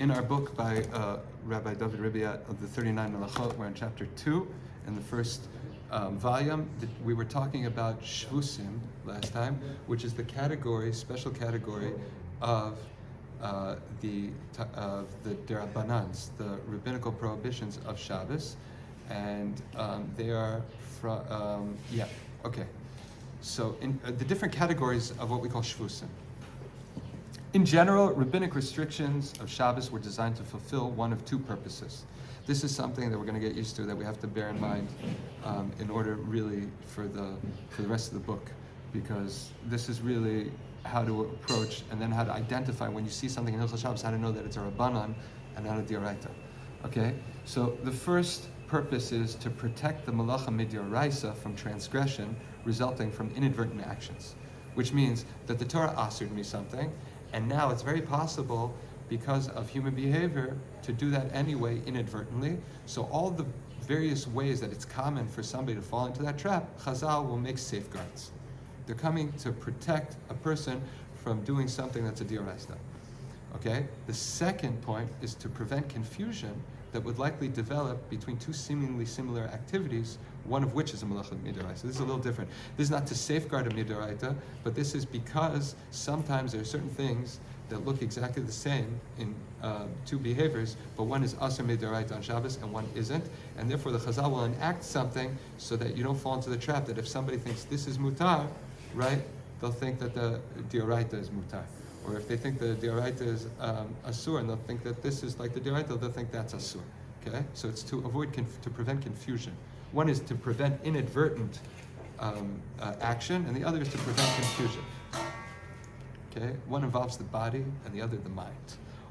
In our book by Rabbi David Ribiat of the 39 Melachot, we're in chapter 2 in the first volume. We were talking about Shvusim last time, which is the category, special category of the Derabanans, the rabbinical prohibitions of Shabbos, and they are from, So the different categories of what we call Shvusim. In general, rabbinic restrictions of Shabbos were designed to fulfill one of two purposes. This is something that we're going to get used to, that we have to bear in mind in order really for the rest of the book, because this is really how to approach and then how to identify when you see something in Hilchot Shabbos, how to know that it's a Rabbanan and not a Dioraita. Okay? So the first purpose is to protect the Malacha Midioraisa from transgression resulting from inadvertent actions, which means that the Torah assered me something, and now it's very possible, because of human behavior, to do that anyway inadvertently. So all the various ways that it's common for somebody to fall into that trap, Chazal will make safeguards. They're coming to protect a person from doing something that's a dioraisa. Okay? The second point is to prevent confusion that would likely develop between two seemingly similar activities, one of which is a malacha midoraita. This is a little different. This is not to safeguard a midoraita, but this is because sometimes there are certain things that look exactly the same in two behaviors, but one is aser midoraita on Shabbos and one isn't, and therefore the Chazal will enact something so that you don't fall into the trap that if somebody thinks this is mutar, right, they'll think that the dioraita is mutar. Or if they think the dioraita is asur, and they'll think that this is like the dioraita, they'll think that's asur. Okay, so it's to avoid to prevent confusion. One is to prevent inadvertent action, and the other is to prevent confusion. Okay, one involves the body, and the other the mind.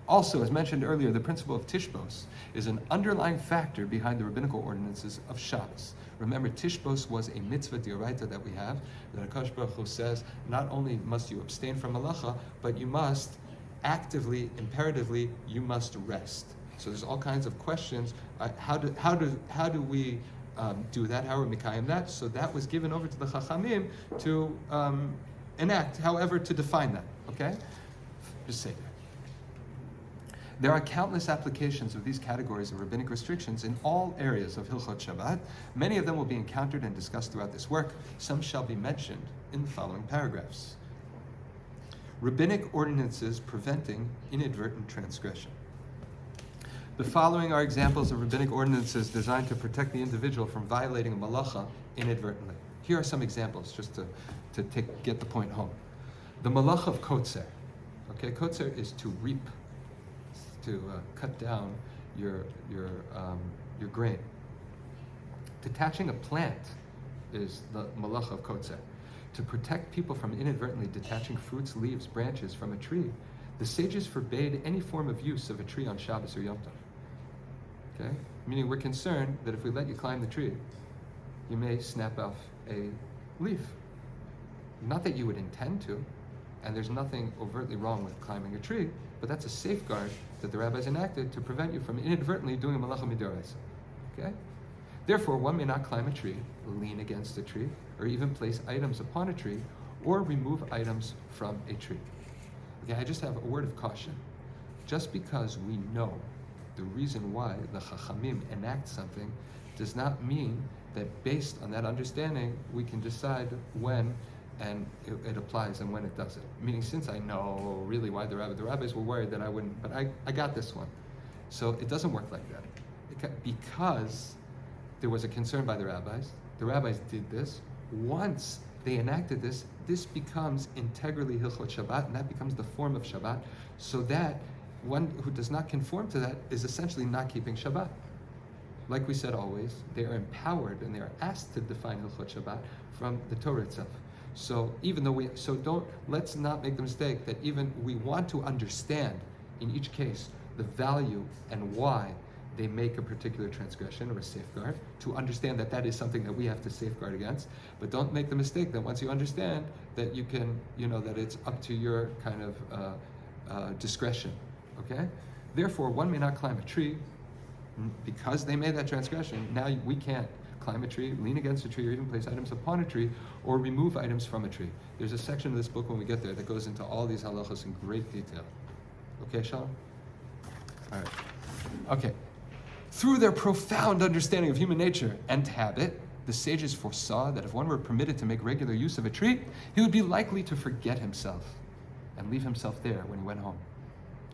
Also, as mentioned earlier, the principle of tishbos is an underlying factor behind the rabbinical ordinances of Shabbos. Remember, tishbos was a mitzvah dioraita that we have, that HaKadosh Baruch Hu says, not only must you abstain from malacha, but you must actively, imperatively, you must rest. So there's all kinds of questions. How do we do that? How are we mikayim that? So that was given over to the Chachamim to enact, however, to define that. Okay? Just say that. There are countless applications of these categories of rabbinic restrictions in all areas of Hilchot Shabbat. Many of them will be encountered and discussed throughout this work. Some shall be mentioned in the following paragraphs. Rabbinic ordinances preventing inadvertent transgression. The following are examples of rabbinic ordinances designed to protect the individual from violating a malacha inadvertently. Here are some examples, just to get the point home. The malacha of kotzer. Okay, kotzer is to reap, to cut down your grain. Detaching a plant is the malacha of kotzer. To protect people from inadvertently detaching fruits, leaves, branches from a tree, the sages forbade any form of use of a tree on Shabbos or Yom Tov. Okay? Meaning we're concerned that if we let you climb the tree, you may snap off a leaf. Not that you would intend to, and there's nothing overtly wrong with climbing a tree, but that's a safeguard that the rabbis enacted to prevent you from inadvertently doing a malacha midoraisa. Okay? Therefore, one may not climb a tree, lean against a tree, or even place items upon a tree, or remove items from a tree. Okay, I just have a word of caution. Just because we know the reason why the Chachamim enact something does not mean that based on that understanding, we can decide when and it applies and when it doesn't. Meaning, since I know really why the rabbis were worried that I wouldn't, but I got this one. So it doesn't work like that. Because there was a concern by the rabbis did this. Once they enacted this, this becomes integrally Hilchot Shabbat, and that becomes the form of Shabbat, so that one who does not conform to that is essentially not keeping Shabbat. Like we said always, they are empowered and they are asked to define Hilchot Shabbat from the Torah itself. So even though let's not make the mistake that even we want to understand in each case the value and why they make a particular transgression or a safeguard, to understand that that is something that we have to safeguard against. But don't make the mistake that once you understand that you can, that it's up to your kind of discretion. Okay? Therefore, one may not climb a tree because they made that transgression. Now we can't climb a tree, lean against a tree, or even place items upon a tree, or remove items from a tree. There's a section of this book when we get there that goes into all these halachos in great detail. Okay, Shalom? Okay. Through their profound understanding of human nature and habit, the sages foresaw that if one were permitted to make regular use of a tree, he would be likely to forget himself and leave himself there when he went home.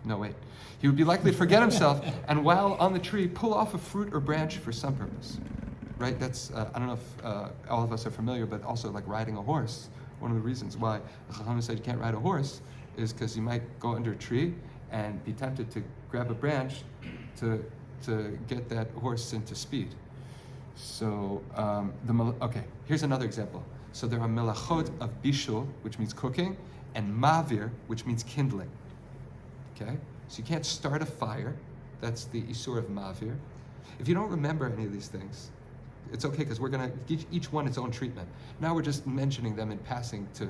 No, wait. He would be likely to forget himself and while on the tree, pull off a fruit or branch for some purpose. Right? That's, I don't know if all of us are familiar, but also like riding a horse. One of the reasons why the Chacham said you can't ride a horse is because you might go under a tree and be tempted to grab a branch to get that horse into speed. So, okay, here's another example. So there are melachot of bishul, which means cooking, and mavir, which means kindling. Okay? So you can't start a fire. That's the isur of mavir. If you don't remember any of these things, it's okay because we're going to give each one its own treatment. Now we're just mentioning them in passing to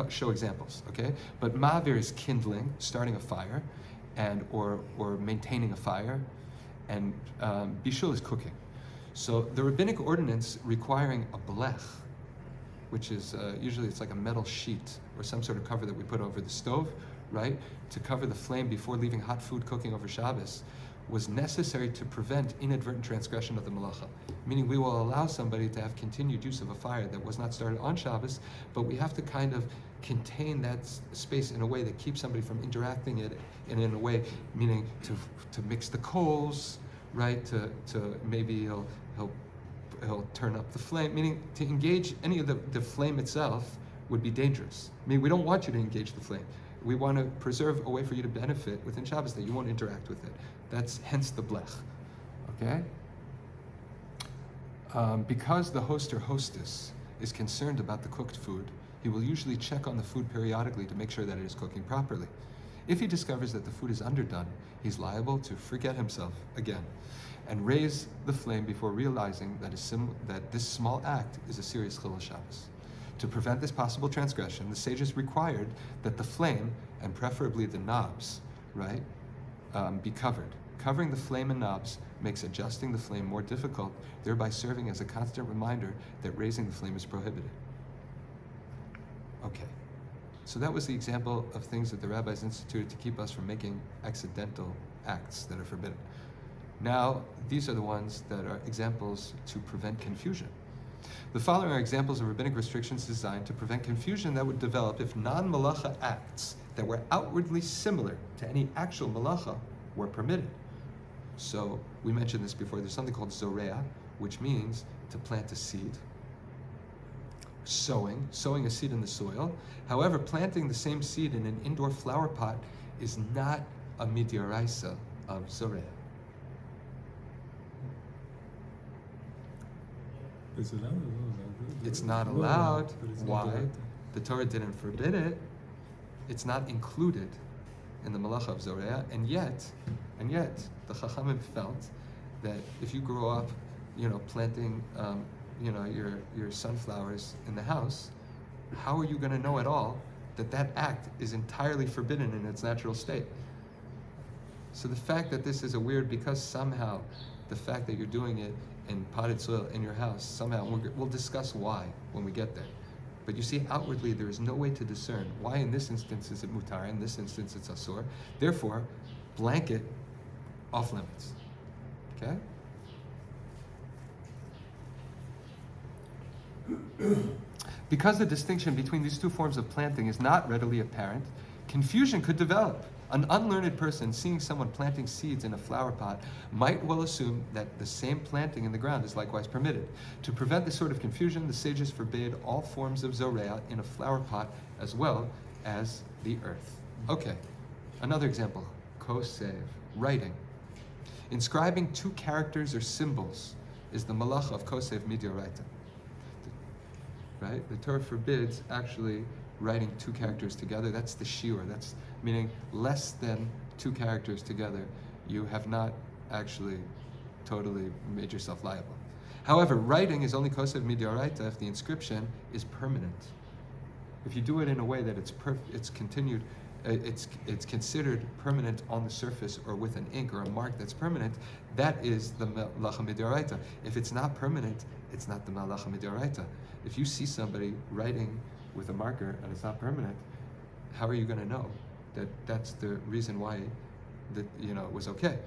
show examples, okay? But mavir is kindling, starting a fire, and or maintaining a fire, and bishul is cooking. So the rabbinic ordinance requiring a blech, which is usually it's like a metal sheet or some sort of cover that we put over the stove, right, to cover the flame before leaving hot food cooking over Shabbos, was necessary to prevent inadvertent transgression of the malacha. Meaning we will allow somebody to have continued use of a fire that was not started on Shabbos, but we have to kind of contain that space in a way that keeps somebody from interacting it, and in a way, meaning to mix the coals, right? To maybe he'll turn up the flame, meaning to engage any of the flame itself would be dangerous. I mean, we don't want you to engage the flame. We want to preserve a way for you to benefit within Shabbos that you won't interact with it. That's hence the blech, okay? Because the host or hostess is concerned about the cooked food, he will usually check on the food periodically to make sure that it is cooking properly. If he discovers that the food is underdone, he's liable to forget himself again and raise the flame before realizing that this small act is a serious chilul Shabbos. To prevent this possible transgression, the sages required that the flame, and preferably the knobs, right, be covered. Covering the flame and knobs makes adjusting the flame more difficult, thereby serving as a constant reminder that raising the flame is prohibited. Okay, so that was the example of things that the rabbis instituted to keep us from making accidental acts that are forbidden. Now, these are the ones that are examples to prevent confusion. The following are examples of rabbinic restrictions designed to prevent confusion that would develop if non-malacha acts that were outwardly similar to any actual malacha were permitted. So, we mentioned this before, there's something called zorea, which means to plant a seed. Sowing a seed in the soil. However, planting the same seed in an indoor flower pot is not a midioraisa of zorea. It's not allowed. Why? The Torah didn't forbid it. It's not included in the malacha of zorea, and yet, the Chachamim felt that if you grow up, planting, your sunflowers in the house, how are you going to know at all that act is entirely forbidden in its natural state? So the fact that this is a weird, because somehow the fact that you're doing it in potted soil in your house, somehow, we'll discuss why when we get there. But you see, outwardly, there is no way to discern why in this instance is it mutar, in this instance it's asur. Therefore, blanket off limits. Okay? Because the distinction between these two forms of planting is not readily apparent, confusion could develop. An unlearned person seeing someone planting seeds in a flower pot might well assume that the same planting in the ground is likewise permitted. To prevent this sort of confusion, the sages forbade all forms of zorea in a flower pot as well as the earth. Okay, another example, kosev, writing. Inscribing two characters or symbols is the malacha of kosev midioraita. Right? The Torah forbids actually writing two characters together. That's the shiur. That's meaning less than two characters together. You have not actually totally made yourself liable. However, writing is only kosev midioraita if the inscription is permanent. If you do it in a way that it's considered permanent on the surface or with an ink or a mark that's permanent, that is the malacha midioraita. If it's not permanent, it's not the malacha midioraita. If you see somebody writing with a marker and it's not permanent, how are you going to know that that's the reason why it was okay?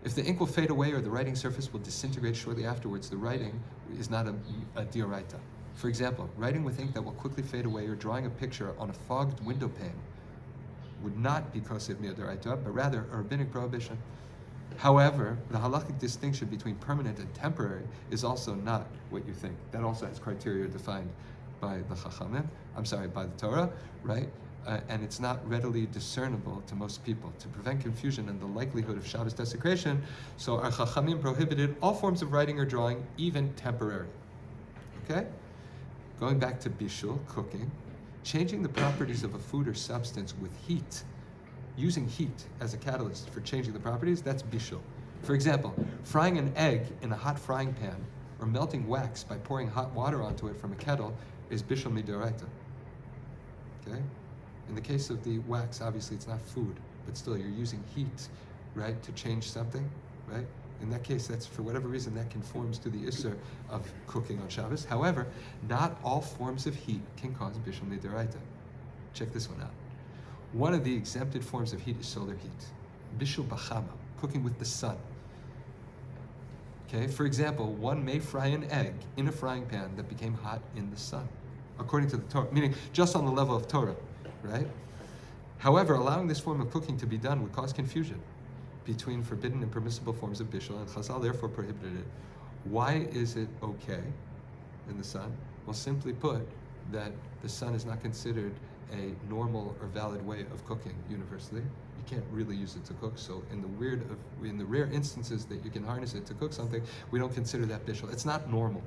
If the ink will fade away or the writing surface will disintegrate shortly afterwards, the writing is not a dioraita. For example, writing with ink that will quickly fade away or drawing a picture on a fogged window pane would not be kosef mi'odoraita, but rather a rabbinic prohibition. However, the halakhic distinction between permanent and temporary is also not what you think. That also has criteria defined by the Chachamim, by the Torah, right? And it's not readily discernible to most people. To prevent confusion and the likelihood of Shabbos desecration, so our Chachamim prohibited all forms of writing or drawing, even temporary. Okay? Going back to bishul, cooking, changing the properties of a food or substance with heat, using heat as a catalyst for changing the properties, that's bishul. For example, frying an egg in a hot frying pan or melting wax by pouring hot water onto it from a kettle is bishul midoraita. Okay? In the case of the wax, obviously it's not food, but still you're using heat, right, to change something, right? In that case, that's for whatever reason that conforms to the isser of cooking on Shabbos. However, not all forms of heat can cause bishul midoraita. Check this one out. One of the exempted forms of heat is solar heat. Bishul b'chama, cooking with the sun. Okay, for example, one may fry an egg in a frying pan that became hot in the sun, according to the Torah, meaning just on the level of Torah, right? However, allowing this form of cooking to be done would cause confusion between forbidden and permissible forms of bishul, and Chazal therefore prohibited it. Why is it okay in the sun? Well, simply put, that the sun is not considered a normal or valid way of cooking universally. You can't really use it to cook, so in the rare instances that you can harness it to cook something, we don't consider that bishul. It's not normal,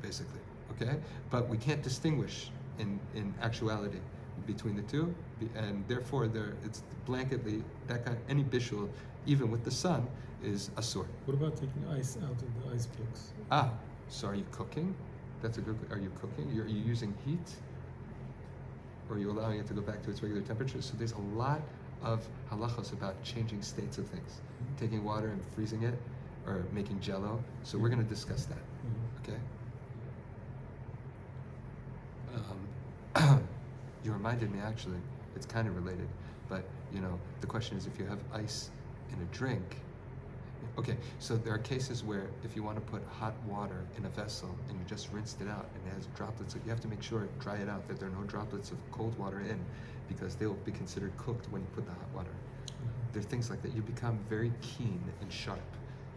basically, okay? But we can't distinguish in actuality between the two, and therefore it's blanketly, any bishul, even with the sun, is asur. What about taking ice out of the ice blocks? So are you cooking? That's a good. Are you cooking? Are you using heat? Or are you allowing it to go back to its regular temperature? So there's a lot of halachos about changing states of things, taking water and freezing it, or making jello. So we're going to discuss that. Okay. You reminded me, actually, it's kind of related, but the question is, if you have ice in a drink, okay, so there are cases where if you want to put hot water in a vessel and you just rinsed it out and it has droplets, you have to make sure, dry it out, that there are no droplets of cold water in, because they will be considered cooked when you put the hot water. There are things like that. You become very keen and sharp,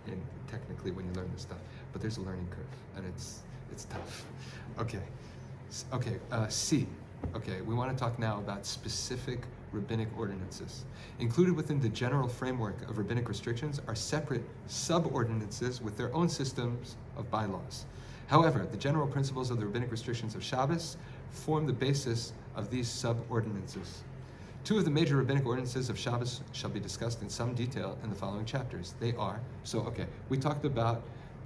and technically when you learn this stuff, but there's a learning curve, and it's tough. Okay, C. Okay, we want to talk now about specific rabbinic ordinances. Included within the general framework of rabbinic restrictions are separate sub-ordinances with their own systems of bylaws. However, the general principles of the rabbinic restrictions of Shabbos form the basis of these sub-ordinances. Two of the major rabbinic ordinances of Shabbos shall be discussed in some detail in the following chapters. They are, we talked about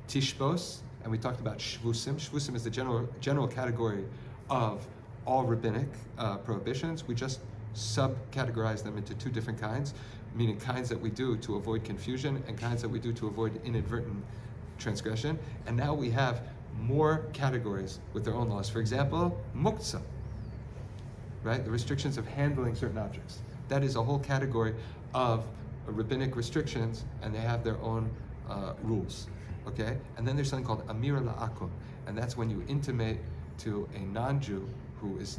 Tishbos, and we talked about Shvusim. Shvusim is the general category of all rabbinic prohibitions. We just subcategorize them into two different kinds, meaning kinds that we do to avoid confusion and kinds that we do to avoid inadvertent transgression. And now we have more categories with their own laws. For example, muktzah, right? The restrictions of handling certain objects. That is a whole category of rabbinic restrictions, and they have their own rules, okay? And then there's something called amira la'akum, and that's when you intimate to a non-Jew who is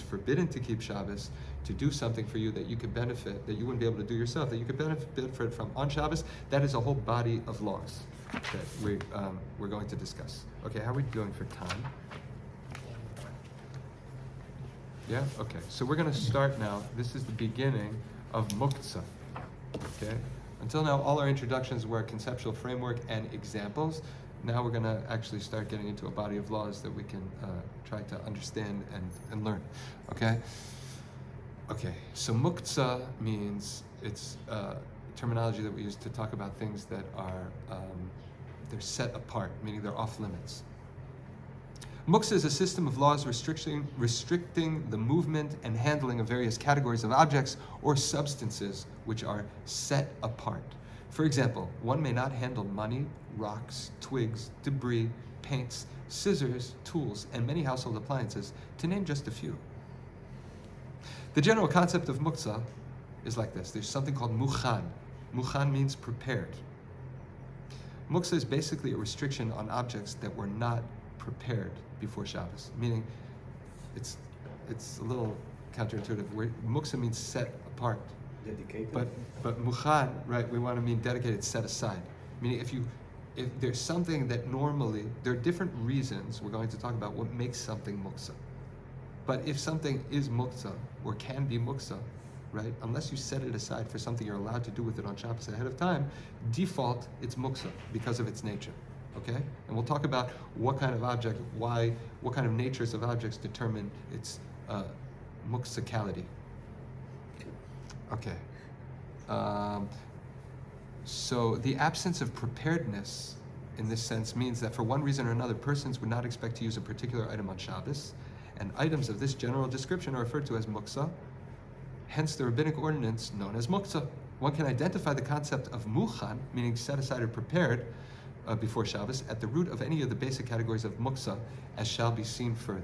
forbidden to keep Shabbos to do something for you that you could benefit, that you wouldn't be able to do yourself, that you could benefit from on Shabbos. That is a whole body of laws that we're going to discuss. Okay, how are we doing for time? Yeah? Okay, so we're going to start now. This is the beginning of muktzah. Okay? Until now, all our introductions were a conceptual framework and examples. Now we're going to actually start getting into a body of laws that we can try to understand and learn. Okay? Okay, so muktzah means it's terminology that we use to talk about things that are they're set apart, meaning they're off limits. Muktzah is a system of laws restricting the movement and handling of various categories of objects or substances which are set apart. For example, one may not handle money, rocks, twigs, debris, paints, scissors, tools, and many household appliances, to name just a few. The general concept of muktzah is like this. There's something called mukhan. Mukhan means prepared, Muksa is basically a restriction on objects that were not prepared before Shabbos, meaning it's a little counterintuitive. Muksa means set apart. Dedicated. But muchan, right, we want to mean dedicated, set aside. Meaning if there's something that normally, there are different reasons we're going to talk about what makes something muksa. But if something is muksa or can be muksa, right, unless you set it aside for something you're allowed to do with it on Shabbos ahead of time, default it's muksa because of its nature. Okay? And we'll talk about what kind of object, what kind of natures of objects determine its muksicality. Okay. So the absence of preparedness in this sense means that for one reason or another, persons would not expect to use a particular item on Shabbos, and items of this general description are referred to as muksa, hence the rabbinic ordinance known as muksa. One can identify the concept of muchan, meaning set aside or prepared before Shabbos, at the root of any of the basic categories of muksa, as shall be seen further.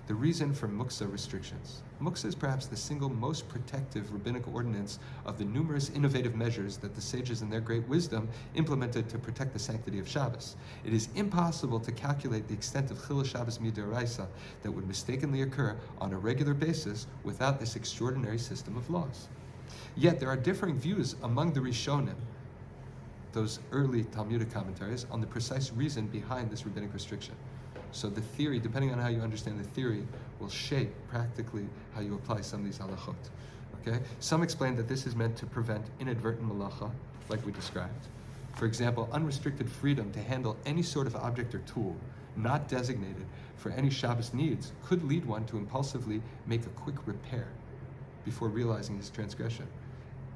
The reason for muksa restrictions. Muksa is perhaps the single most protective rabbinic ordinance of the numerous innovative measures that the sages in their great wisdom implemented to protect the sanctity of Shabbos. It is impossible to calculate the extent of Hilchot Shabbat mid'oraisa that would mistakenly occur on a regular basis without this extraordinary system of laws. Yet there are differing views among the Rishonim, those early Talmudic commentaries, on the precise reason behind this rabbinic restriction. So the theory, depending on how you understand the theory, will shape practically how you apply some of these halachot. Okay? Some explain that this is meant to prevent inadvertent malacha, like we described. For example, unrestricted freedom to handle any sort of object or tool not designated for any Shabbos needs could lead one to impulsively make a quick repair before realizing his transgression.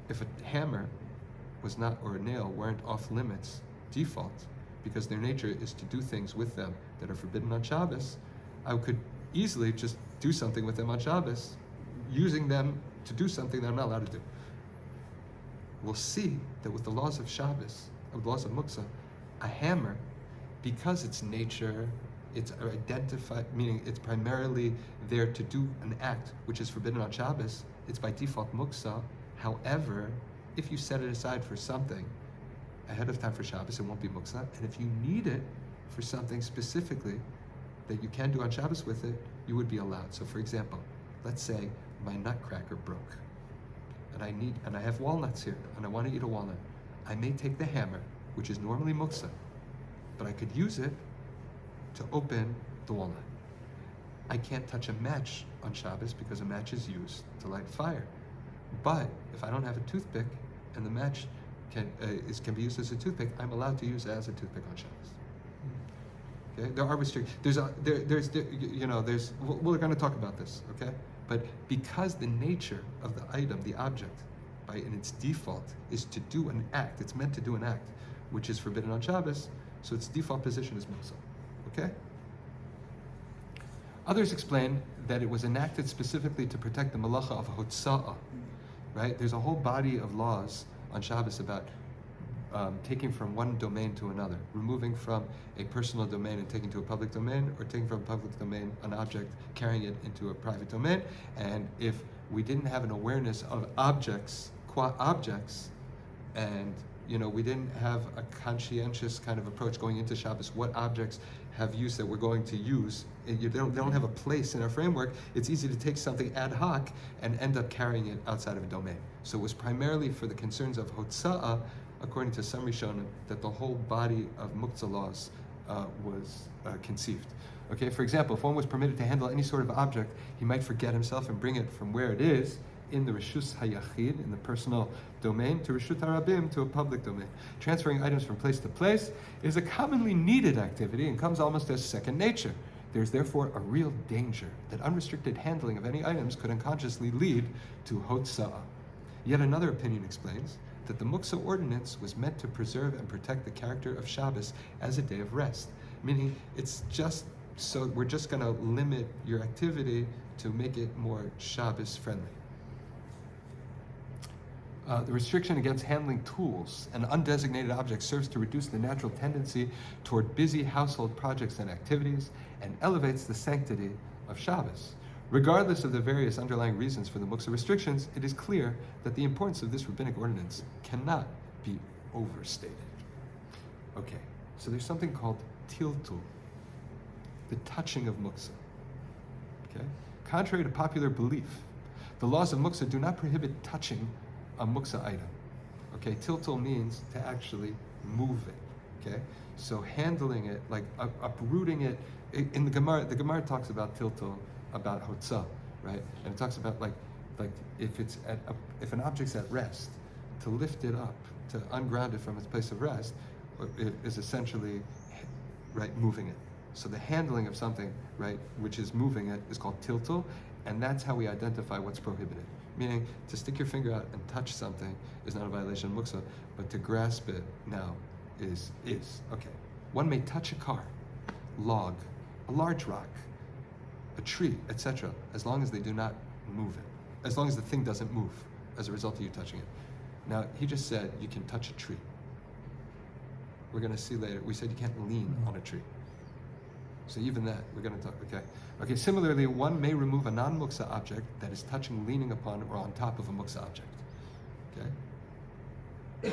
If a hammer was not, or a nail weren't off limits, default, because their nature is to do things with them that are forbidden on Shabbos, I could easily just do something with them on Shabbos, using them to do something that I'm not allowed to do. We'll see that with the laws of Shabbos, the laws of Muksa, a hammer, because its nature, it's identified, meaning it's primarily there to do an act which is forbidden on Shabbos, it's by default Muksa. However, if you set it aside for something ahead of time for Shabbos, it won't be muksa. And if you need it for something specifically that you can do on Shabbos with it, you would be allowed. So for example, let's say my nutcracker broke, and I have walnuts here, and I want to eat a walnut. I may take the hammer, which is normally muksa, but I could use it to open the walnut. I can't touch a match on Shabbos because a match is used to light fire. But if I don't have a toothpick and the match can be used as a toothpick, I'm allowed to use it as a toothpick on Shabbos. Okay, there are restrictions. We're going to talk about this. Okay, but because the nature of the item, the object, in its default, is to do an act. It's meant to do an act, which is forbidden on Shabbos. So its default position is muksa. Okay. Others explain that it was enacted specifically to protect the malacha of hotza'ah. Right? There's a whole body of laws on Shabbos about taking from one domain to another, removing from a personal domain and taking to a public domain, or taking from a public domain an object, carrying it into a private domain. And if we didn't have an awareness of objects, qua objects, and we didn't have a conscientious kind of approach going into Shabbos, what objects have use that we're going to use, they don't have a place in our framework, it's easy to take something ad hoc and end up carrying it outside of a domain. So it was primarily for the concerns of hotza'ah, according to some Rishonim, that the whole body of muktzah laws was conceived. Okay, for example, if one was permitted to handle any sort of object, he might forget himself and bring it from where it is, in the Rishus HaYachid, in the personal domain, to Rishut HaRabim, to a public domain. Transferring items from place to place is a commonly needed activity and comes almost as second nature. There is therefore a real danger that unrestricted handling of any items could unconsciously lead to hotza'ah. Yet another opinion explains that the Muksa ordinance was meant to preserve and protect the character of Shabbos as a day of rest, meaning it's just so we're just going to limit your activity to make it more Shabbos friendly. The restriction against handling tools and undesignated objects serves to reduce the natural tendency toward busy household projects and activities and elevates the sanctity of Shabbos. Regardless of the various underlying reasons for the muksa restrictions, it is clear that the importance of this rabbinic ordinance cannot be overstated. Okay, so there's something called tiltul, the touching of muksa. Okay, contrary to popular belief, the laws of muksa do not prohibit touching a muksa item. Okay, tiltul means to actually move it. Okay, so handling it, like uprooting it. In the Gemara talks about tiltul, about hotzah, right? And it talks about like if an object's at rest, to lift it up, to unground it from its place of rest, it is essentially, right, moving it. So the handling of something, right, which is moving it, is called tiltul, and that's how we identify what's prohibited. Meaning, to stick your finger out and touch something is not a violation of muksa, but to grasp it now is. Okay. One may touch a car, log, a large rock, a tree, etc., as long as they do not move it, as long as the thing doesn't move as a result of you touching it. Now, he just said you can touch a tree. We're going to see later, we said you can't lean on a tree. So even that, we're going to talk, okay? Okay, similarly, one may remove a non-muksa object that is touching, leaning upon, or on top of a muksa object, okay?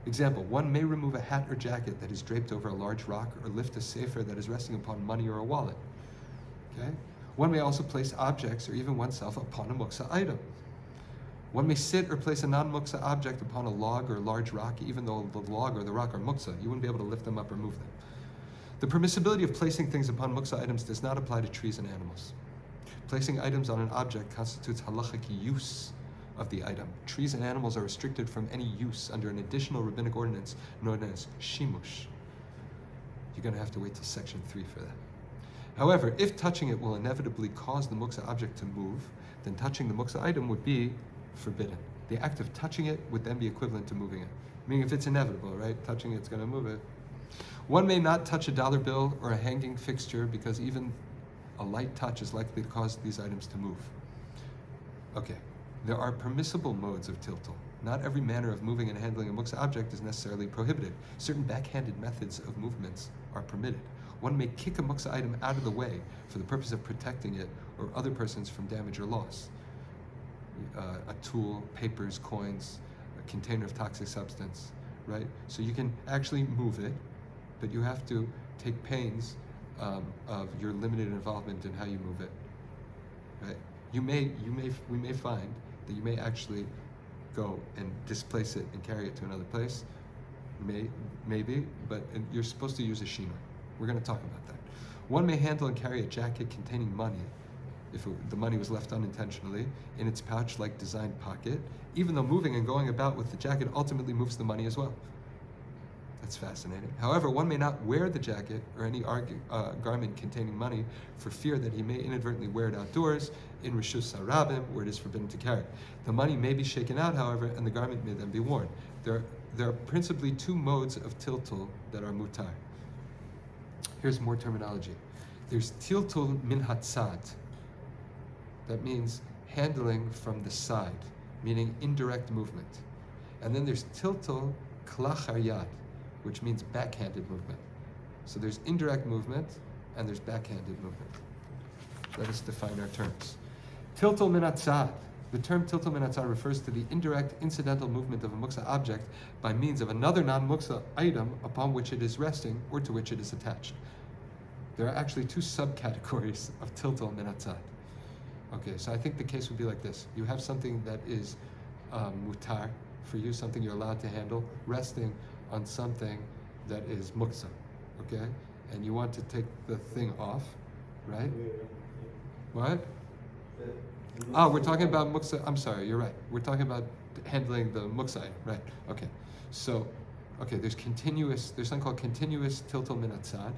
Example, one may remove a hat or jacket that is draped over a large rock, or lift a sefer that is resting upon money or a wallet, okay? One may also place objects, or even oneself, upon a muksa item. One may sit or place a non-muksa object upon a log or a large rock, even though the log or the rock are muksa. You wouldn't be able to lift them up or move them. The permissibility of placing things upon muksa items does not apply to trees and animals. Placing items on an object constitutes halachic use of the item. Trees and animals are restricted from any use under an additional rabbinic ordinance known as shimush. You're going to have to wait till section 3 for that. However, if touching it will inevitably cause the muksa object to move, then touching the muksa item would be forbidden. The act of touching it would then be equivalent to moving it. Meaning if it's inevitable, right? Touching it's going to move it. One may not touch a dollar bill or a hanging fixture because even a light touch is likely to cause these items to move. Okay, there are permissible modes of tiltul. Not every manner of moving and handling a muksa object is necessarily prohibited. Certain backhanded methods of movements are permitted. One may kick a muksa item out of the way for the purpose of protecting it or other persons from damage or loss. A tool, papers, coins, a container of toxic substance, right? So you can actually move it, but you have to take pains of your limited involvement in how you move it, right? We may find that you may actually go and displace it and carry it to another place, maybe, but you're supposed to use a shino. We're going to talk about that. One may handle and carry a jacket containing money, if the money was left unintentionally, in its pouch-like designed pocket, even though moving and going about with the jacket ultimately moves the money as well. That's fascinating. However, one may not wear the jacket or any garment containing money for fear that he may inadvertently wear it outdoors in Rishus Harabim, where it is forbidden to carry. The money may be shaken out, however, and the garment may then be worn. There are principally two modes of tiltul that are mutar. Here's more terminology. There's tiltul min hatzad. That means handling from the side, meaning indirect movement. And then there's tiltul klachar yad, which means backhanded movement. So there's indirect movement and there's backhanded movement. Let us define our terms. Tiltul min hatzad. The term tiltul min hatzad refers to the indirect, incidental movement of a muksa object by means of another non-muksa item upon which it is resting or to which it is attached. There are actually two subcategories of tiltul min hatzad. Okay, so I think the case would be like this. You have something that is mutar for you, something you're allowed to handle, resting on something that is muksa, okay? And you want to take the thing off, right? What? We're talking about muksa. I'm sorry, you're right. We're talking about handling the muksa, right? Okay. So, there's something called continuous tiltul min hatzad,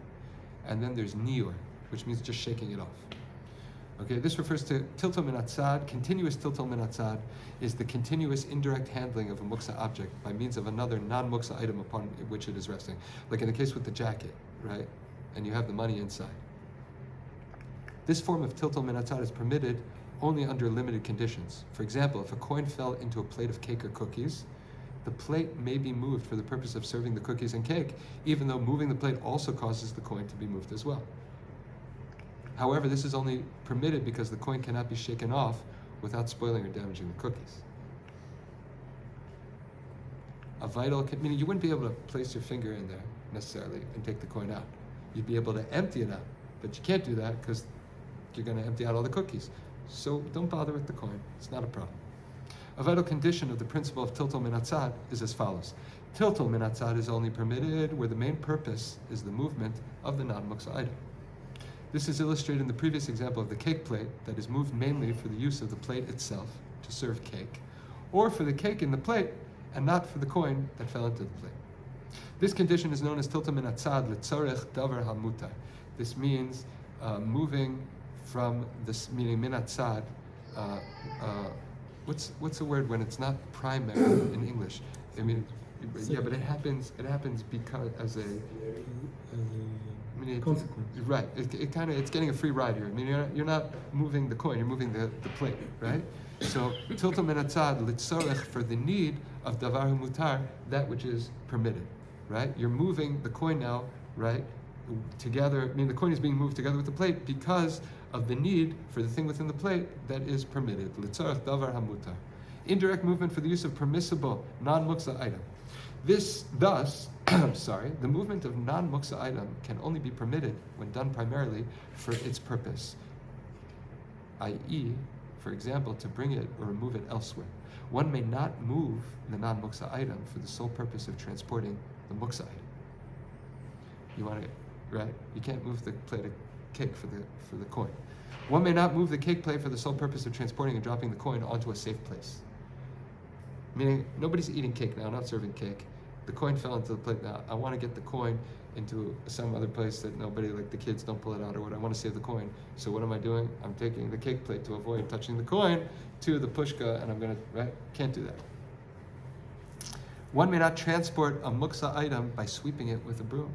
and then there's niur, which means just shaking it off. Okay, this refers to tiltul min hatzad. Continuous tiltul min hatzad is the continuous indirect handling of a muksa object by means of another non-muksa item upon which it is resting. Like in the case with the jacket, right? And you have the money inside. This form of tiltul min hatzad is permitted only under limited conditions. For example, if a coin fell into a plate of cake or cookies, the plate may be moved for the purpose of serving the cookies and cake, even though moving the plate also causes the coin to be moved as well. However, this is only permitted because the coin cannot be shaken off without spoiling or damaging the cookies. a vital, meaning you wouldn't be able to place your finger in there necessarily and take the coin out. You'd be able to empty it out, but you can't do that because you're going to empty out all the cookies. So don't bother with the coin. It's not a problem. A vital condition of the principle of tiltul min hatzad is as follows. Tiltul min hatzad is only permitted where the main purpose is the movement of the non-muksa item. This is illustrated in the previous example of the cake plate that is moved mainly for the use of the plate itself to serve cake, or for the cake in the plate and not for the coin that fell into the plate. This condition is known as tiltul min hatzad letzorech davar hamutar. This means moving from this, meaning min hatzad. What's the word when it's not primary in English? I mean, yeah, but it happens because as a consequence. Right. It's getting a free ride here. I mean, you're not moving the coin, you're moving the plate, right? So tiltul min hatzad litzorech, for the need of davar mutar, that which is permitted, right? You're moving the coin now, right? Together, I mean, the coin is being moved together with the plate because of the need for the thing within the plate that is permitted. Litzorech davar hamutar. Indirect movement for the use of permissible non-muksa item. Thus, the movement of non-muksa item can only be permitted when done primarily for its purpose, i.e., for example, to bring it or remove it elsewhere. One may not move the non-muksa item for the sole purpose of transporting the muksa item. You want to, right? You can't move the plate of cake for the coin. One may not move the cake plate for the sole purpose of transporting and dropping the coin onto a safe place. Meaning, nobody's eating cake now, not serving cake. The coin fell into the plate now. I want to get the coin into some other place that nobody, like the kids, don't pull it out or what. I want to save the coin. So what am I doing? I'm taking the cake plate to avoid touching the coin to the pushka, and I'm going to, right? Can't do that. One may not transport a muksa item by sweeping it with a broom.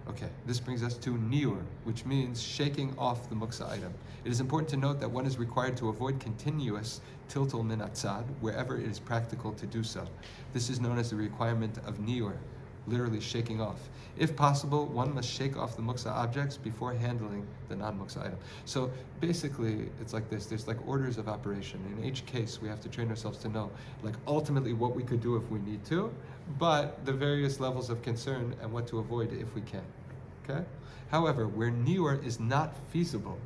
Okay, this brings us to niur, which means shaking off the muksa item. It is important to note that one is required to avoid continuous tiltul min hatzad wherever it is practical to do so. This is known as the requirement of niur, literally shaking off. If possible, one must shake off the muksa objects before handling the non-muksa item. So basically, it's like this. There's like orders of operation. In each case, we have to train ourselves to know, like ultimately what we could do if we need to, but the various levels of concern and what to avoid if we can. Okay? However, where niur is not feasible,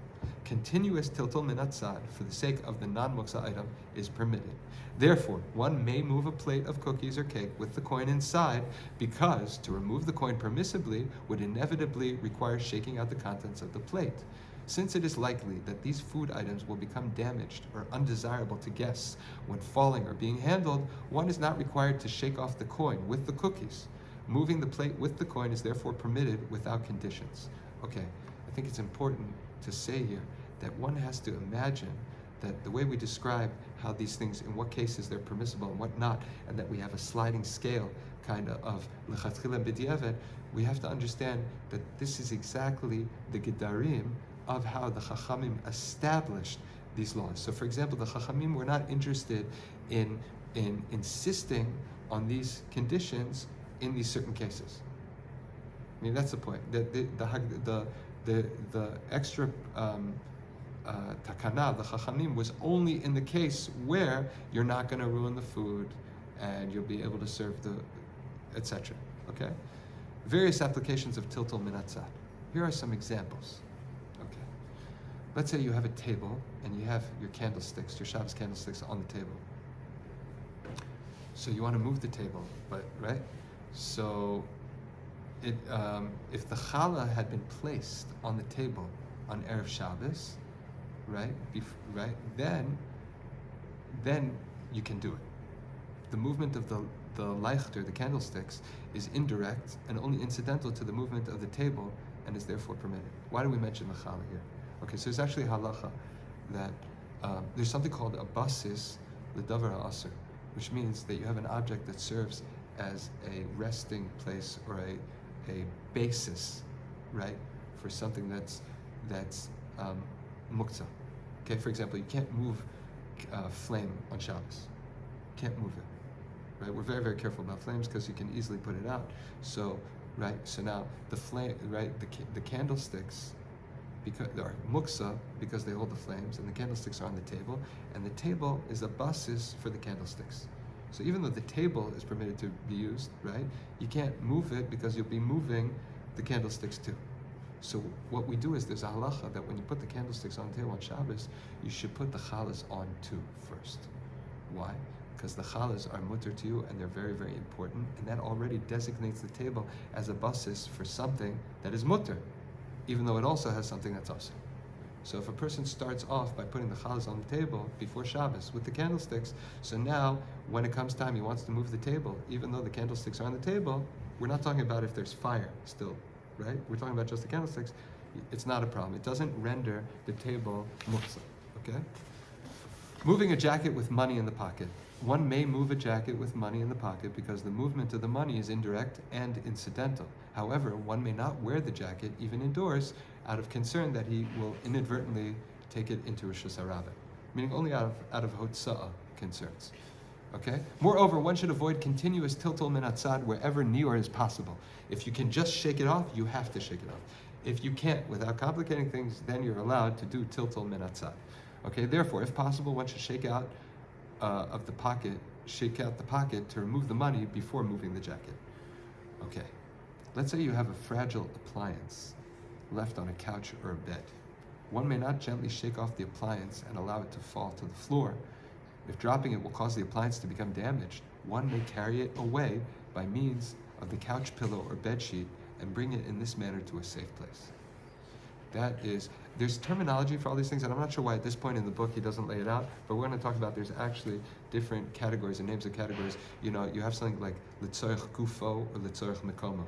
continuous tiltul min hatzad for the sake of the non-muksa item is permitted. Therefore, one may move a plate of cookies or cake with the coin inside because to remove the coin permissibly would inevitably require shaking out the contents of the plate. Since it is likely that these food items will become damaged or undesirable to guests when falling or being handled, one is not required to shake off the coin with the cookies. Moving the plate with the coin is therefore permitted without conditions. Okay, I think it's important to say here that one has to imagine that the way we describe how these things, in what cases they're permissible and what not, and that we have a sliding scale kind of lechatchila and b'diavad, we have to understand that this is exactly the gedarim of how the chachamim established these laws. So for example, the chachamim were not interested in insisting on these conditions in these certain cases. I mean, that's the point. The extra takana, the chachamim, was only in the case where you're not going to ruin the food and you'll be able to serve the, etc. Okay? Various applications of tiltul min hatzad. Here are some examples. Okay. Let's say you have a table and you have your candlesticks, your Shabbos candlesticks on the table. So you want to move the table, but right? So if the challah had been placed on the table on Erev Shabbos, right, then you can do it. The movement of the leichter, the candlesticks, is indirect and only incidental to the movement of the table and is therefore permitted. Why do we mention the challah here? Okay, so there's actually a halacha that there's something called a basis l'davar ha'aser, which means that you have an object that serves as a resting place or a basis, right, for something that's muktzah. Okay, for example, you can't move flame on Shabbos. Can't move it, right? We're very, very careful about flames because you can easily put it out. So, right, so now the flame, right, the candlesticks, because they are muktzah because they hold the flames, and the candlesticks are on the table, and the table is a basis for the candlesticks. So even though the table is permitted to be used, right, you can't move it because you'll be moving the candlesticks too. So what we do is there's a halacha that when you put the candlesticks on the table on Shabbos, you should put the challahs on too first. Why? Because the challahs are mutter to you and they're very, very important, and that already designates the table as a basis for something that is mutter, even though it also has something that's also. So if a person starts off by putting the challahs on the table before Shabbos with the candlesticks, so now when it comes time he wants to move the table, even though the candlesticks are on the table, we're not talking about if there's fire still, right? We're talking about just the candlesticks. It's not a problem. It doesn't render the table muksa, okay? Moving a jacket with money in the pocket. One may move a jacket with money in the pocket because the movement of the money is indirect and incidental. However, one may not wear the jacket even indoors out of concern that he will inadvertently take it into Rosh Hashanah, meaning only out of hotza'ah concerns. Okay? Moreover, one should avoid continuous tiltul min hatzad wherever nior is possible. If you can just shake it off, you have to shake it off. If you can't, without complicating things, then you're allowed to do tiltul min hatzad. Okay? Therefore, if possible, one should shake out the pocket to remove the money before moving the jacket. Okay. Let's say you have a fragile appliance left on a couch or a bed. One may not gently shake off the appliance and allow it to fall to the floor. If dropping it will cause the appliance to become damaged, one may carry it away by means of the couch pillow or bed sheet and bring it in this manner to a safe place. There's terminology for all these things, and I'm not sure why at this point in the book he doesn't lay it out, but we're going to talk about there's actually different categories and names of categories. You know, you have something like litzorech gufo or litzorech mekomo,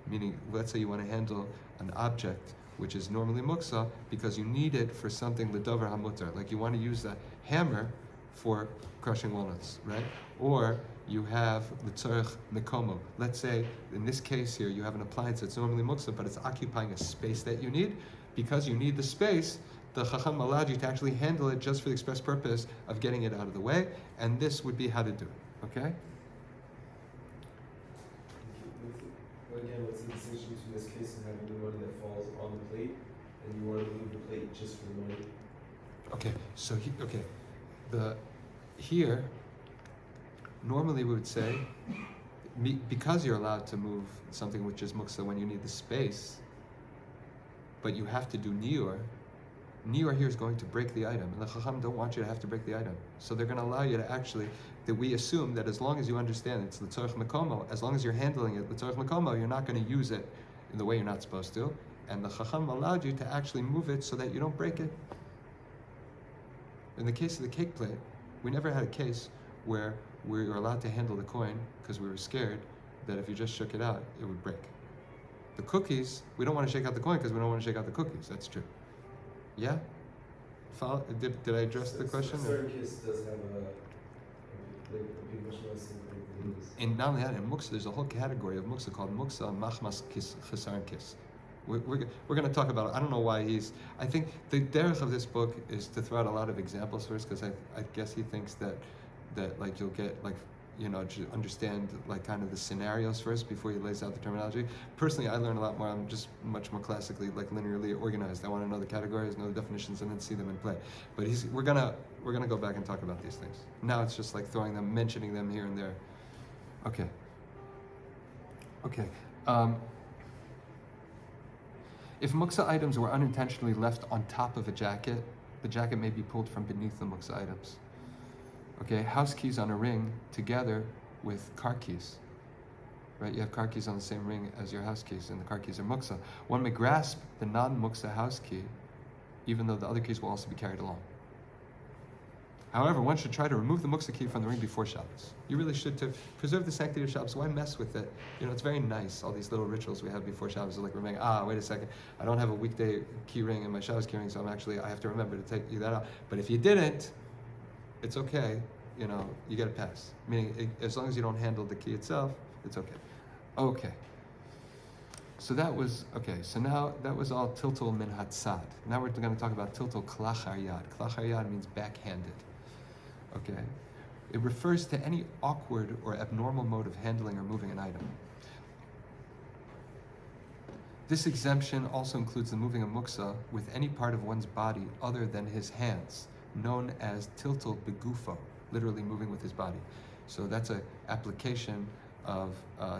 meaning let's say you want to handle an object which is normally muksa because you need it for something lidover hamutar, like you want to use a hammer for crushing walnuts, right? Or you have litzorech mekomo. Let's say in this case here you have an appliance that's normally muksa, but it's occupying a space that you need. Because you need the space, the Chacham allowed you to actually handle it just for the express purpose of getting it out of the way, and this would be how to do it, okay? Again, what's the distinction between this case and having the money that falls on the plate, and you want to move the plate just for the money? Okay, so here, normally we would say, because you're allowed to move something which is muksa when you need the space, but you have to do niur. Niur here is going to break the item, and the Chacham don't want you to have to break the item. So they're going to allow you to actually, that we assume that as long as you understand it's l'tzorech mekomo, as long as you're handling it l'tzorech mekomo, you're not going to use it in the way you're not supposed to. And the Chacham allowed you to actually move it so that you don't break it. In the case of the cake plate, we never had a case where we were allowed to handle the coin because we were scared that if you just shook it out, it would break. The cookies, we don't want to shake out the coin because we don't want to shake out the cookies. That's true. Yeah? Did I address the question? A certain kiss does have a big much less than And not only that, in muksa, there's a whole category of muksa called muksa machmas kiss, chesaron kiss. We're going to talk about it. I don't know why I think the derech of this book is to throw out a lot of examples first, because I guess he thinks that like you'll get like, you know, to understand like kind of the scenarios first before he lays out the terminology. Personally, I learn a lot more. I'm just much more classically, like linearly organized. I want to know the categories, know the definitions, and then see them in play. But we're gonna go back and talk about these things. Now it's just like mentioning them here and there. Okay. If muksa items were unintentionally left on top of a jacket, the jacket may be pulled from beneath the muksa items. Okay, house keys on a ring together with car keys. Right, you have car keys on the same ring as your house keys, and the car keys are muksa. One may grasp the non-muksa house key, even though the other keys will also be carried along. However, one should try to remove the muksa key from the ring before Shabbos. You really should, to preserve the sanctity of Shabbos. Why mess with it? You know, it's very nice, all these little rituals we have before Shabbos. Like remembering, wait a second, I don't have a weekday key ring in my Shabbos key ring, so I have to remember to take that out. But if you didn't, it's okay, you know, you get a pass. Meaning, as long as you don't handle the key itself, it's okay. Okay. So that was, so now that was all tiltul min hatzad. Now we're going to talk about tiltul klachar yad. Klachar yad means backhanded. Okay? It refers to any awkward or abnormal mode of handling or moving an item. This exemption also includes the moving of muksa with any part of one's body other than his hands, known as tiltul begufo, literally moving with his body. So that's an application of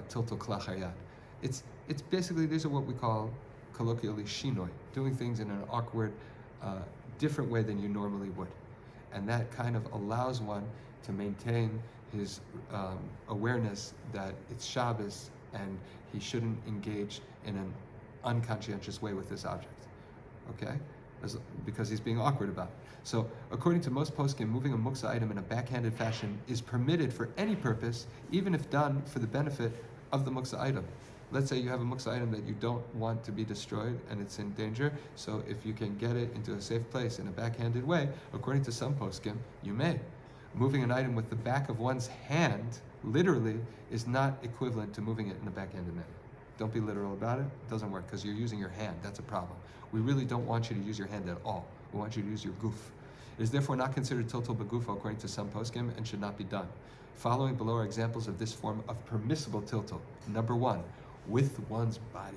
tiltul klachayat. It's basically, these are what we call colloquially shinoi, doing things in an awkward, different way than you normally would. And that kind of allows one to maintain his awareness that it's Shabbos and he shouldn't engage in an unconscientious way with this object, okay? Because he's being awkward about it. So, according to most poskim, moving a muksa item in a backhanded fashion is permitted for any purpose, even if done for the benefit of the muksa item. Let's say you have a muksa item that you don't want to be destroyed and it's in danger, so if you can get it into a safe place in a backhanded way, according to some poskim, you may. Moving an item with the back of one's hand, literally, is not equivalent to moving it in a backhanded manner. Don't be literal about it. It doesn't work because you're using your hand. That's a problem. We really don't want you to use your hand at all. We want you to use your goof. It is therefore not considered tiltul begufo according to some poskim and should not be done. Following below are examples of this form of permissible tiltul. Number 1, with one's body.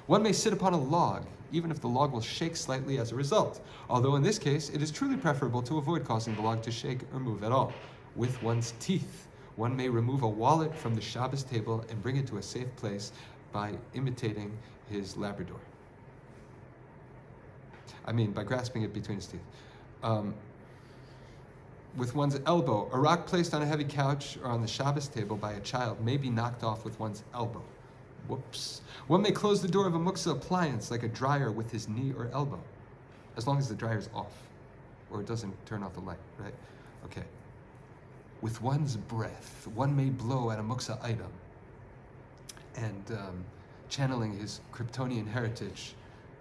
One may sit upon a log, even if the log will shake slightly as a result, although in this case it is truly preferable to avoid causing the log to shake or move at all. With one's teeth, one may remove a wallet from the Shabbos table and bring it to a safe place by imitating his Labrador. By grasping it between his teeth. With one's elbow, a rock placed on a heavy couch or on the Shabbos table by a child may be knocked off with one's elbow. Whoops. One may close the door of a muksa appliance like a dryer with his knee or elbow, as long as the dryer's off, or it doesn't turn off the light, right? Okay. With one's breath, one may blow at a muksa item and channeling his Kryptonian heritage,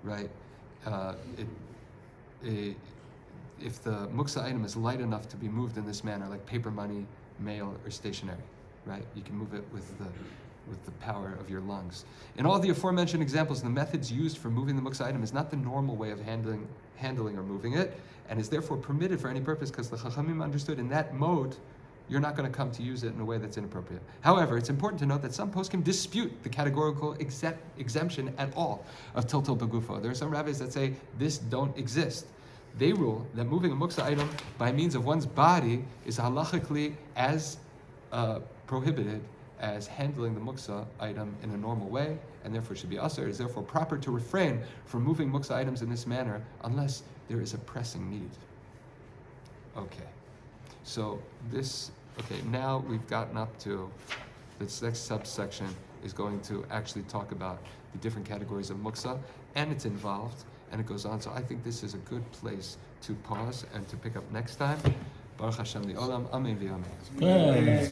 right? If the muksa item is light enough to be moved in this manner, like paper money, mail, or stationery, right? You can move it with the power of your lungs. In all the aforementioned examples, the methods used for moving the muksa item is not the normal way of handling or moving it, and is therefore permitted for any purpose, because the Chachamim understood in that mode, you're not going to come to use it in a way that's inappropriate. However, it's important to note that some poskim dispute the categorical exemption at all of tiltul begufo. There are some rabbis that say this don't exist. They rule that moving a muksa item by means of one's body is halachically as prohibited as handling the muksa item in a normal way, and therefore should be asur. It is therefore proper to refrain from moving muksa items in this manner unless there is a pressing need. Okay. So now we've gotten up to this next subsection is going to actually talk about the different categories of muksa, and it's involved, and it goes on. So I think this is a good place to pause and to pick up next time. Baruch Hashem li'olam, amen v'amen.